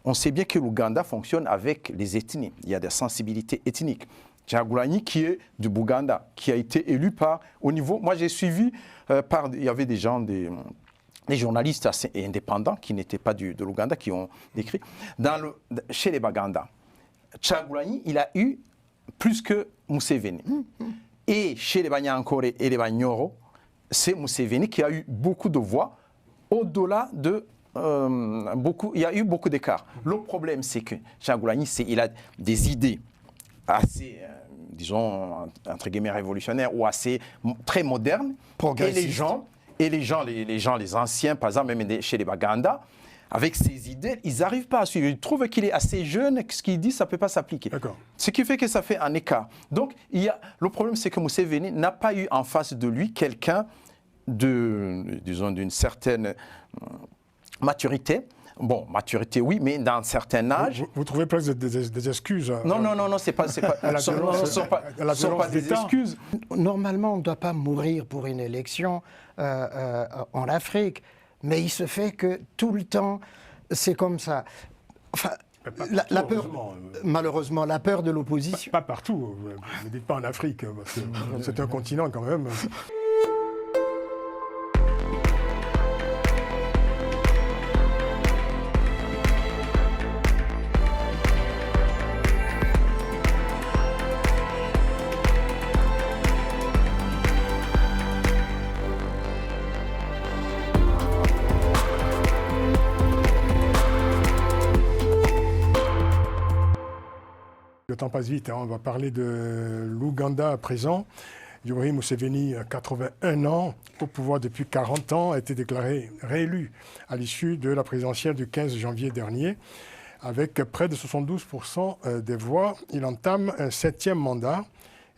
on sait bien que l'Ouganda fonctionne avec les ethnies. Il y a des sensibilités ethniques. Kyagulanyi, qui est du Bouganda, qui a été élu au niveau... Moi, j'ai suivi il y avait des gens, des journalistes assez indépendants qui n'étaient pas de l'Ouganda, qui ont décrit. Chez les Baganda, Kyagulanyi, il a eu plus que Museveni. Et chez les Banyankore et les Banyoro, c'est Museveni qui a eu beaucoup de voix au-delà de... il y a eu beaucoup d'écarts. Le problème, c'est que Kyagulanyi, il a des idées assez, disons, entre guillemets, révolutionnaires ou assez très modernes. Et les gens, les anciens, par exemple, même chez les Baganda, avec ces idées, ils n'arrivent pas à suivre. Ils trouvent qu'il est assez jeune, que ce qu'il dit, ça ne peut pas s'appliquer. Ce qui fait que ça fait un écart. Donc, le problème, c'est que Museveni n'a pas eu en face de lui quelqu'un d'une certaine maturité. Bon, maturité, oui, mais dans un certain âge... Vous trouvez presque des excuses? Non, c'est pas des excuses. Normalement, on ne doit pas mourir pour une élection en Afrique, mais il se fait que tout le temps, c'est comme ça. Enfin, la peur, malheureusement, la peur de l'opposition... Pas partout, ne dites pas en Afrique, parce que c'est un continent quand même. Le temps passe vite, hein. On va parler de l'Ouganda à présent. Yoweri Museveni, 81 ans, au pouvoir depuis 40 ans, a été déclaré réélu à l'issue de la présidentielle du 15 janvier dernier. Avec près de 72% des voix, il entame un 7e mandat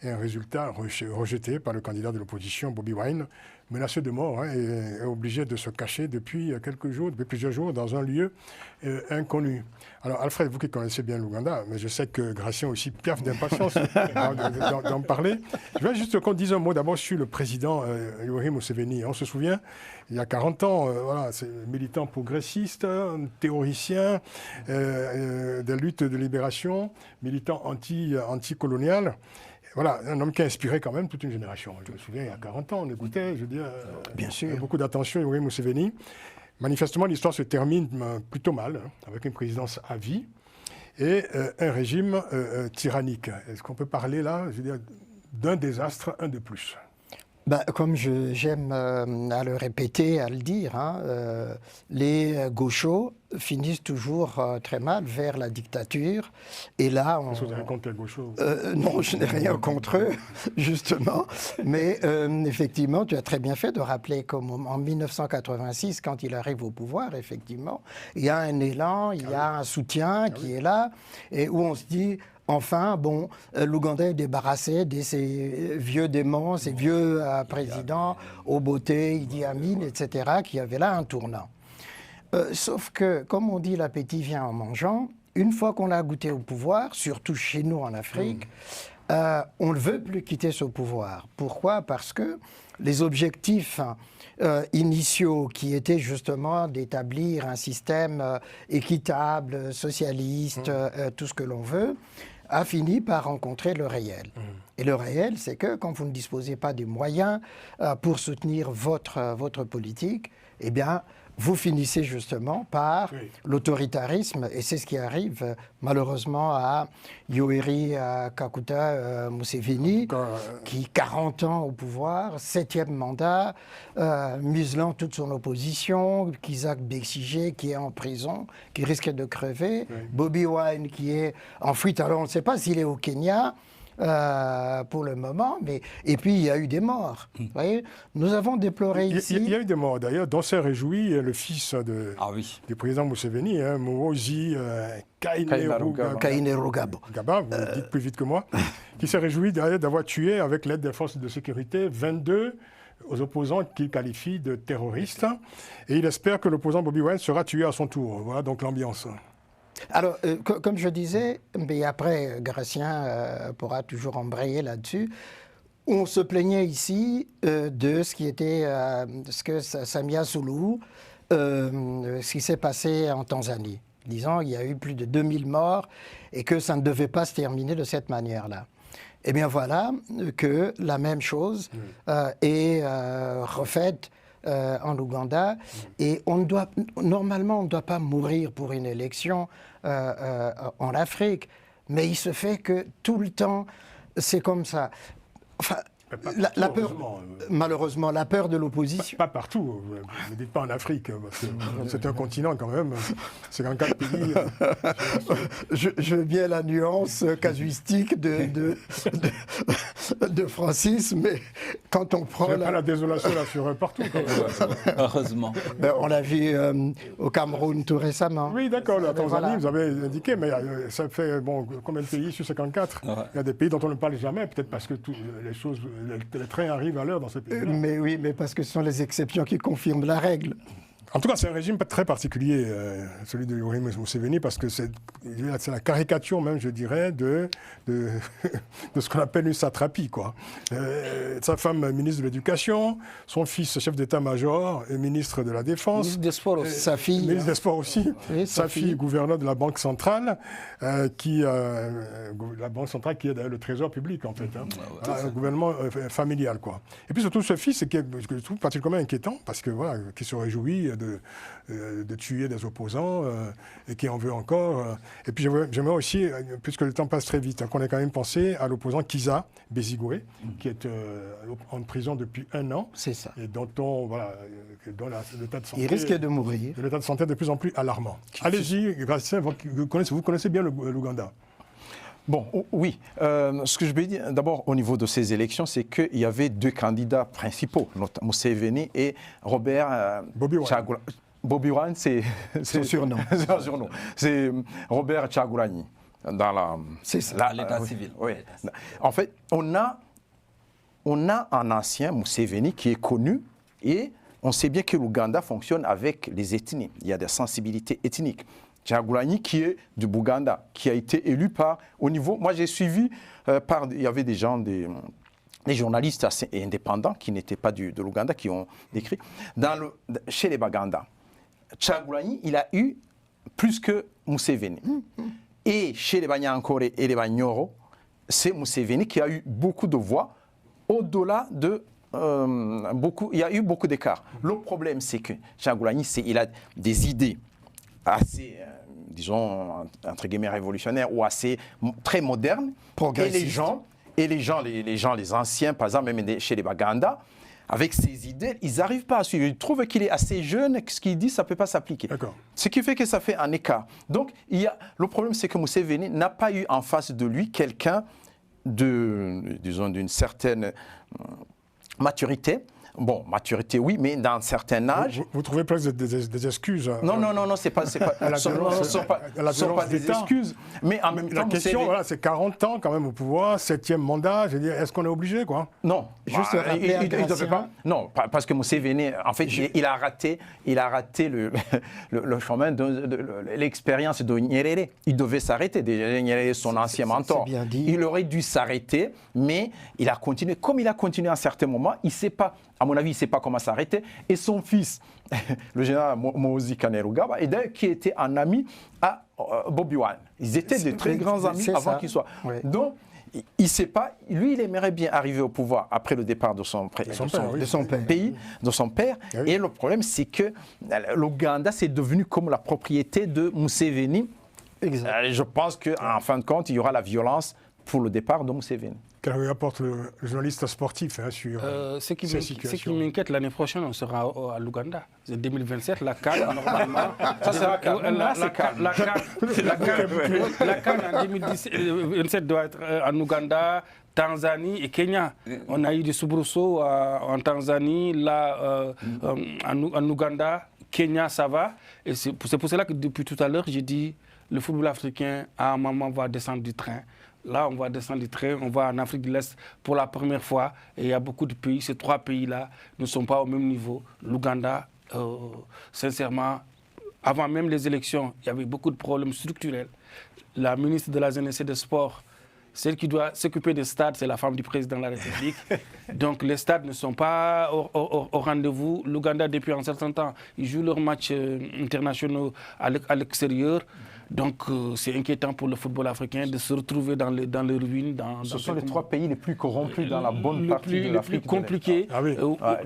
et un résultat rejeté par le candidat de l'opposition, Bobi Wine, menacé de mort, hein, et obligé de se cacher depuis plusieurs jours dans un lieu inconnu. Alors Alfred, vous qui connaissez bien l'Ouganda, mais je sais que Gratien aussi piaffe d'impatience d'en parler. Je vais juste qu'on dise un mot d'abord sur le président Yoweri Museveni. On se souvient, il y a 40 ans, voilà, c'est militant progressiste, théoricien des luttes de libération, militant anticolonial. Voilà, un homme qui a inspiré quand même toute une génération. Je me souviens, il y a 40 ans, on écoutait, je veux dire, bien sûr, beaucoup d'attention Yoweri Museveni. Manifestement, l'histoire se termine plutôt mal, hein, avec une présidence à vie et un régime tyrannique. Est-ce qu'on peut parler là, je veux dire, d'un désastre, un de plus? Comme j'aime à le répéter, à le dire, hein, les gauchos finissent toujours très mal vers la dictature. Et là, Est-ce que vous avez contre les gauchos? Non, je n'ai rien contre eux, justement. Mais effectivement, tu as très bien fait de rappeler comme en 1986, quand il arrive au pouvoir, effectivement, il y a un élan, il y a un soutien qui est là, et où on se dit... Enfin, bon, l'Ouganda est débarrassé de ces vieux démons, ces vieux présidents, Obote, Idi Amin, etc., qui avaient là un tournant. Sauf que, comme on dit, l'appétit vient en mangeant. Une fois qu'on a goûté au pouvoir, surtout chez nous en Afrique, on ne veut plus quitter ce pouvoir. Pourquoi? Parce que les objectifs initiaux qui étaient justement d'établir un système équitable, socialiste, tout ce que l'on veut, a fini par rencontrer le réel. Et le réel, c'est que quand vous ne disposez pas des moyens pour soutenir votre politique, eh bien, vous finissez justement par l'autoritarisme, et c'est ce qui arrive malheureusement à Yoweri Kaguta Museveni, qui 40 ans au pouvoir, 7e mandat, muselant toute son opposition, Isaac Besigye qui est en prison, qui risque de crever, Bobi Wine qui est en fuite, alors on ne sait pas s'il est au Kenya, pour le moment, mais et puis il y a eu des morts. Vous voyez, nous avons déploré ici. Il y a eu des morts d'ailleurs, dont s'est réjoui le fils du président Museveni, hein, Muhoozi Kainerugaba, vous le dites plus vite que moi, qui s'est réjoui d'avoir tué avec l'aide des forces de sécurité 22 aux opposants qu'il qualifie de terroristes, et il espère que l'opposant Bobi Wine sera tué à son tour. Voilà donc l'ambiance. Alors, comme je disais, mais après, Gratien pourra toujours embrayer là-dessus, on se plaignait ici de ce qui était, ce que Samia Suluhu, ce qui s'est passé en Tanzanie. disant qu'il y a eu plus de 2000 morts et que ça ne devait pas se terminer de cette manière-là. Eh bien voilà que la même chose est refaite en Ouganda et normalement on ne doit pas mourir pour une élection en Afrique, mais il se fait que tout le temps c'est comme ça. Enfin, la peur, malheureusement, la peur de l'opposition. Pas partout, ne dites pas en Afrique, parce que c'est un continent quand même, c'est quand 4 pays. Je veux bien la nuance casuistique de Francis, mais quand on prend... Pas la désolation là sur partout. Quand même. Heureusement. On l'a vu au Cameroun tout récemlement. Oui, d'accord, la Tanzanie, voilà. vous avez indiqué, mais ça fait combien de pays sur 54 Il y a des pays dont on ne parle jamais, peut-être parce que les trains arrivent à l'heure dans ces pays-là. Mais oui, mais parce que ce sont les exceptions qui confirment la règle. En tout cas, c'est un régime très particulier, celui de Yoweri Museveni, parce que c'est la caricature même, je dirais, de ce qu'on appelle une satrapie, quoi. Sa femme, ministre de l'Éducation, son fils, chef d'état-major et ministre de la Défense. Ministre des Sports aussi. Sa fille. Ministre des Sports aussi. Oui, sa fille, gouverneur de la Banque centrale, la Banque centrale qui est d'ailleurs le trésor public, en fait. Hein. Un gouvernement familial, quoi. Et puis surtout, ce fils, que je trouve particulièrement inquiétant, parce que voilà, qui se réjouit de tuer des opposants et qui en veut encore. Et puis j'aimerais aussi, puisque le temps passe très vite, qu'on ait quand même pensé à l'opposant Kizza Besigye, qui est en prison depuis 1 an. C'est ça. Et dont l'état de santé... Il risque de mourir. L'état de santé est de plus en plus alarmant. Allez-y, Gracien, vous connaissez bien l'Ouganda. Bon, oui. Ce que je veux dire d'abord au niveau de ces élections, c'est qu'il y avait 2 candidats principaux, Museveni et Robert Bobi Wine. Chagulanyi. Bobi Wine, c'est son surnom. C'est un surnom. C'est Robert Chagulanyi dans l'état civil. Oui. En fait, on a un ancien Museveni qui est connu et on sait bien que l'Ouganda fonctionne avec les ethnies. Il y a des sensibilités ethniques. Chagulanyi qui est du Bouganda, qui a été élu au niveau... Moi, j'ai suivi il y avait des gens, des journalistes assez indépendants qui n'étaient pas de l'Ouganda, qui ont écrit. Chez les Baganda, Chagulanyi, il a eu plus que Museveni. Et chez les Banyankore et les Banyoro, c'est Museveni qui a eu beaucoup de voix, au-delà de... il y a eu beaucoup d'écart. Le problème, c'est que Chagulanyi, il a des idées assez, disons, entre guillemets, révolutionnaires ou assez très modernes. Et les gens, les anciens, par exemple, même chez les Baganda, avec ces idées, ils n'arrivent pas à suivre. Ils trouvent qu'il est assez jeune, que ce qu'il dit, ça ne peut pas s'appliquer. Ce qui fait que ça fait un écart. Donc, le problème, c'est que Museveni n'a pas eu en face de lui quelqu'un d'une certaine maturité. Bon, maturité, oui, mais dans un certain âge... Vous trouvez presque des excuses? Non, c'est pas... Ce ne sont pas des excuses. Mais en même temps, la question, voilà, c'est 40 ans quand même au pouvoir, 7e mandat, je veux dire, est-ce qu'on est obligé, quoi? Non. Juste rappeler à Gracien... devait pas. Non, parce que Museveni, en fait, il a raté le chemin de l'expérience de Nyerere. Il devait s'arrêter. Nyerere, son ancien mentor. Bien dit. Il aurait dû s'arrêter, mais il a continué. Comme il a continué à un certain moment, il ne sait pas... À mon avis, il ne sait pas comment s'arrêter. Et son fils, le général Muhoozi Kainerugaba, qui était un ami à Bobi Wine. Ils étaient de très grands amis avant qu'il soit. Oui. Donc, il ne sait pas. Lui, il aimerait bien arriver au pouvoir après le départ de son pays, de son père. Oui. Et le problème, c'est que l'Ouganda, c'est devenu comme la propriété de Museveni. Je pense qu'en fin de compte, il y aura la violence pour le départ de Museveni. Quel apporte le journaliste sportif sur ce qui m'inquiète, l'année prochaine, on sera à l'Ouganda. C'est 2027, la CAN, normalement. Ça sera la CAN en 2027 doit être en Ouganda, Tanzanie et Kenya. On a eu des soubresauts en Tanzanie, là, en Ouganda, Kenya, ça va. Et c'est pour cela que depuis tout à l'heure, j'ai dit le football africain, à un moment, va descendre du train. Là, on va descendre du train, on va en Afrique de l'Est pour la première fois. Et il y a beaucoup de pays, ces 3 pays-là ne sont pas au même niveau. L'Ouganda, sincèrement, avant même les élections, il y avait beaucoup de problèmes structurels. La ministre de la Jeunesse et des Sports Celle qui doit s'occuper des stades, c'est la femme du président de la République. Donc les stades ne sont pas au rendez-vous. L'Ouganda, depuis un certain temps, ils jouent leurs matchs internationaux à l'extérieur. Donc c'est inquiétant pour le football africain de se retrouver dans les ruines. Ce sont les 3 pays les plus corrompus dans la bonne partie de l'Afrique. Les plus compliqués. Ah oui.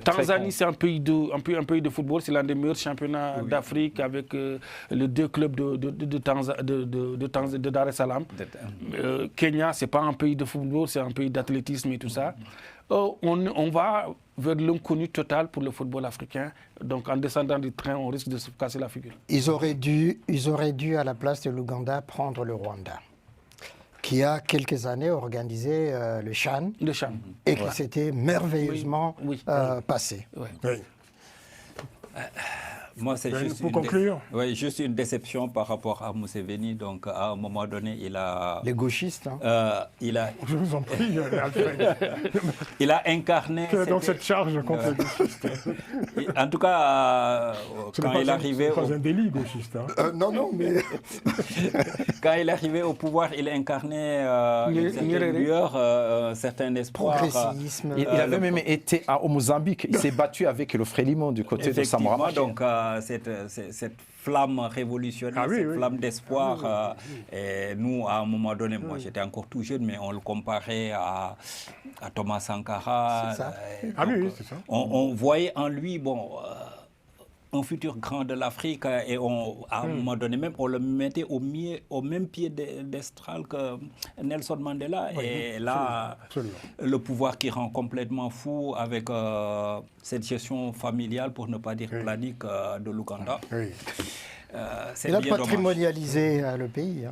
Tanzanie, c'est un pays de football. C'est l'un des meilleurs championnats d'Afrique avec les 2 clubs de Dar es Salaam. Kenya, ce n'est pas un pays de football, c'est un pays d'athlétisme et tout ça. On va vers l'inconnu total pour le football africain. Donc en descendant du train, on risque de se casser la figure. Ils auraient dû, à la place de l'Ouganda, prendre le Rwanda, qui a quelques années organisé le CHAN. Le CHAN. Et qui s'était merveilleusement passé. Oui. Moi, c'est juste pour conclure. Juste une déception par rapport à Museveni. Donc, à un moment donné, il a... Les gauchistes. Je vous en prie, Alfred. Il a incarné... Donc cette charge contre les gauchistes. En tout cas, quand il arrivait... Ce n'est pas un délit gauchiste. Non, mais... Quand il arrivait au pouvoir, il incarnait une certaine lueur, un certain espoir. Progressisme. Il avait même été au Mozambique. Il s'est battu avec le Frélimo du côté de Samora Machel. Donc, cette flamme révolutionnaire, flamme d'espoir. Et nous, à un moment donné, moi j'étais encore tout jeune, mais on le comparait à Thomas Sankara. C'est ça. C'est ça. On voyait en lui, un futur grand de l'Afrique, et à un moment donné même, on le mettait au même pied d'estral que Nelson Mandela. Et là, le pouvoir qui rend complètement fou avec cette gestion familiale, pour ne pas dire clanique, de l'Ouganda. Il a patrimonialisé le pays.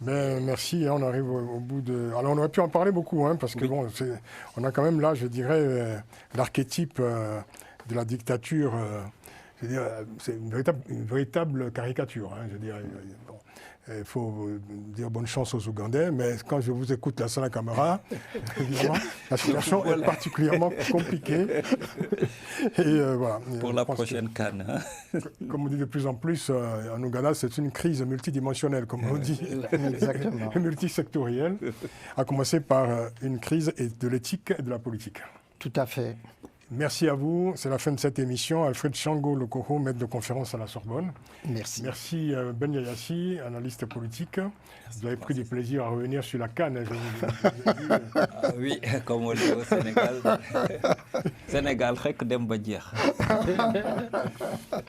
Ben, merci, on arrive au bout de... Alors on aurait pu en parler beaucoup, parce que on a quand même là, je dirais, l'archétype de la dictature. C'est une véritable caricature. Je veux dire, il faut dire bonne chance aux Ougandais, mais quand je vous écoute là sur la caméra, évidemment, la situation est particulièrement compliquée. Et, voilà. Pour la prochaine CAN. Comme on dit de plus en plus, en Ouganda, c'est une crise multidimensionnelle, comme on dit. Exactement. Multisectorielle, à commencer par une crise de l'éthique et de la politique. Tout à fait. Merci à vous. C'est la fin de cette émission. Alfred Shango Lokoho, maître de conférence à la Sorbonne. Merci. Merci Ben Yayassi, analyste politique. Vous avez pris du plaisir à revenir sur la CAN. Oui, comme on dit au Sénégal. Sénégal, rek dem ba jeex.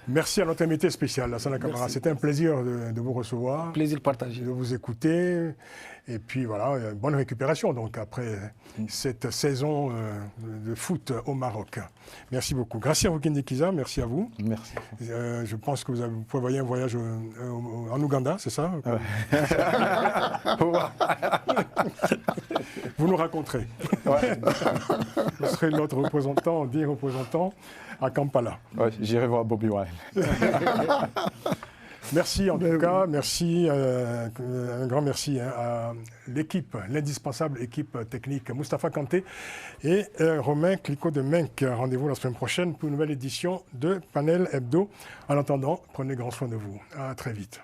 Merci à notre invité spécial, Lassana Camara. C'était un plaisir de vous recevoir. Plaisir partagé. De vous écouter. Et puis voilà, bonne récupération donc après cette saison de foot au Maroc. Merci beaucoup. Gracias Wikindi Kiza, merci à vous. Merci. Je pense que vous prévoyez un voyage en Ouganda, c'est ça? Vous nous raconterez. Vous serez notre représentant, dit représentant à Kampala. J'irai voir Bobby Wine. Merci en tout cas, merci, un grand merci à l'équipe, l'indispensable équipe technique, Moustapha Kanté et Romain Clicquot de Menk. Rendez-vous la semaine prochaine pour une nouvelle édition de Panel Hebdo. En attendant, prenez grand soin de vous. À très vite.